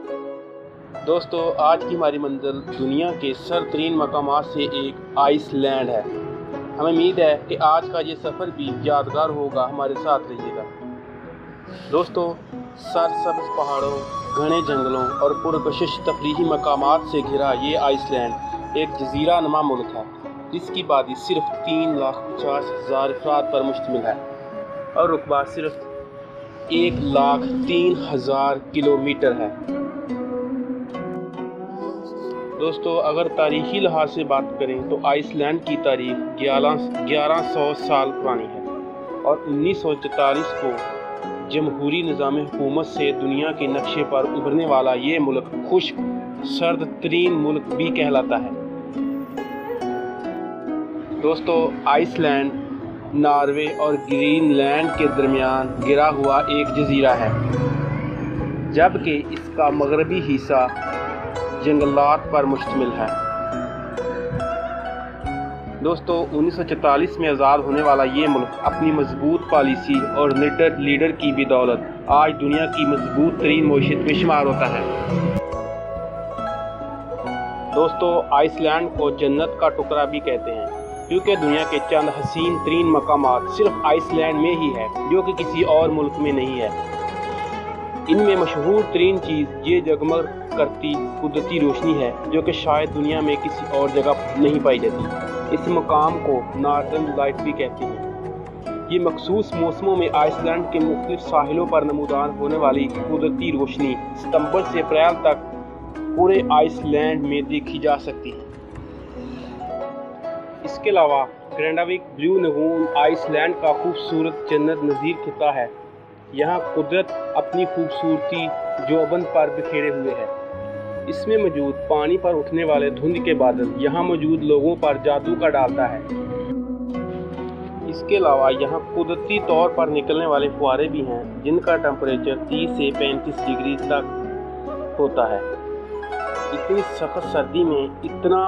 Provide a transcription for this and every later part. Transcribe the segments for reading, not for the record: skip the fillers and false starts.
दोस्तों, आज की हमारी मंजिल दुनिया के सरतरीन मकामात से एक आइसलैंड है। हमें उम्मीद है कि आज का ये सफ़र भी यादगार होगा। हमारे साथ रहिएगा। दोस्तों, सरसब्ज़ पहाड़ों, घने जंगलों और पुरकशिश तफरीही मकामात से घिरा ये आइसलैंड एक जजीरा नुमा मुल्क है, जिसकी आबादी सिर्फ 3,50,000 अफराद पर मुश्तमिल है और रकबा सिर्फ 1,03,000 किलोमीटर है। दोस्तों, अगर तारीख़ी लिहाज से बात करें तो आइसलैंड की तारीख़ 1100 साल पुरानी है और 1944 को जमहूरी निज़ाम हुकूमत से दुनिया के नक्शे पर उभरने वाला ये मुल्क खुश्क सर्द तरीन मुल्क भी कहलाता है। दोस्तों, आइसलैंड नॉर्वे और ग्रीनलैंड के दरमियान गिरा हुआ एक जजीरा है, जबकि इसका मगरबी हिस्सा जंगलात पर मुश्तमिल है। दोस्तों, 1944 में आज़ाद होने वाला ये मुल्क अपनी मजबूत पॉलिसी और लीडर की बदौलत आज दुनिया की मजबूत तरीन मईशत में शुमार होता है। दोस्तों, आइसलैंड को जन्नत का टुकड़ा भी कहते हैं, क्योंकि दुनिया के चंद हसीन तरीन मकामात सिर्फ आइसलैंड में ही है, जो कि किसी और मुल्क में नहीं है। इनमें मशहूर तरीन चीज़ ये जगमग करती कुदरती रोशनी है, जो कि शायद दुनिया में किसी और जगह नहीं पाई जाती। इस मकाम को नॉर्दर्न लाइट भी कहते हैं। ये मखसूस मौसमों में आइसलैंड के मुख्तलिफ साहिलों पर नमूदान होने वाली कुदरती रोशनी सितंबर से अप्रैल तक पूरे आइसलैंड में देखी जा सकती है। इसके अलावा ग्रेंडाविक ब्लू लगून आइसलैंड का खूबसूरत जन्नत नज़ीर खिता है। यहाँ कुदरत अपनी खूबसूरती जोबन पर बिखेरे हुए है। इसमें मौजूद पानी पर उठने वाले धुंध के बादल यहाँ मौजूद लोगों पर जादू का डालता है। इसके अलावा यहाँ कुदरती तौर पर निकलने वाले फुहारे भी हैं, जिनका टेम्परेचर 30 से 35 डिग्री तक होता है। इतनी सख्त सर्दी में इतना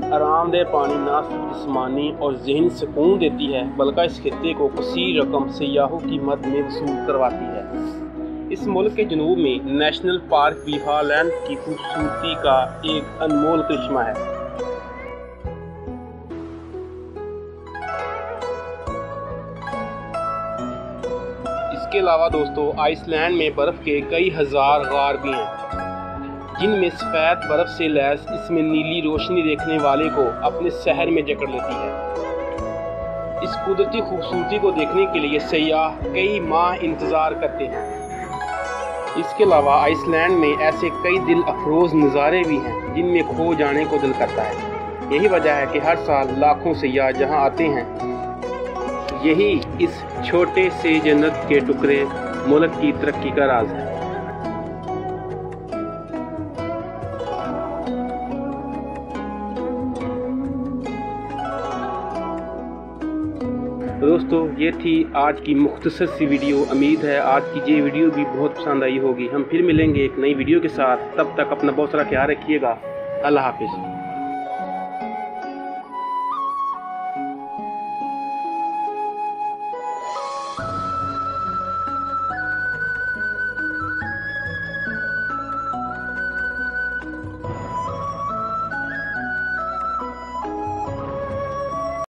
आरामदेह पानी न सिर्फ जिस्मानी और ज़हनी सुकून देती है, बल्कि इस खित्ते को कसीर रकम सयाहों की मद में वसूल करवाती है। इस मुल्क के जनूब में नेशनल पार्क भी हालैंड की खूबसूरती का एक अनमोल करिश्मा है। इसके अलावा दोस्तों, आइसलैंड में बर्फ़ के कई हज़ार गार भी हैं, जिनमें सफ़ेद बर्फ़ से लैस इसमें नीली रोशनी देखने वाले को अपने शहर में जकड़ लेती है। इस कुदरती खूबसूरती को देखने के लिए सयाह कई माह इंतज़ार करते हैं। इसके अलावा आइसलैंड में ऐसे कई दिल अफरोज़ नज़ारे भी हैं, जिनमें खो जाने को दिल करता है। यही वजह है कि हर साल लाखों सयाह जहां आते हैं। यही इस छोटे से जन्नत के टुकड़े मुल्क की तरक्की का राज है। दोस्तों, ये थी आज की मुख्तसर सी वीडियो। उम्मीद है आज की ये वीडियो भी बहुत पसंद आई होगी। हम फिर मिलेंगे एक नई वीडियो के साथ। तब तक अपना बहुत सारा ख्याल रखिएगा। अल्लाह हाफिज़।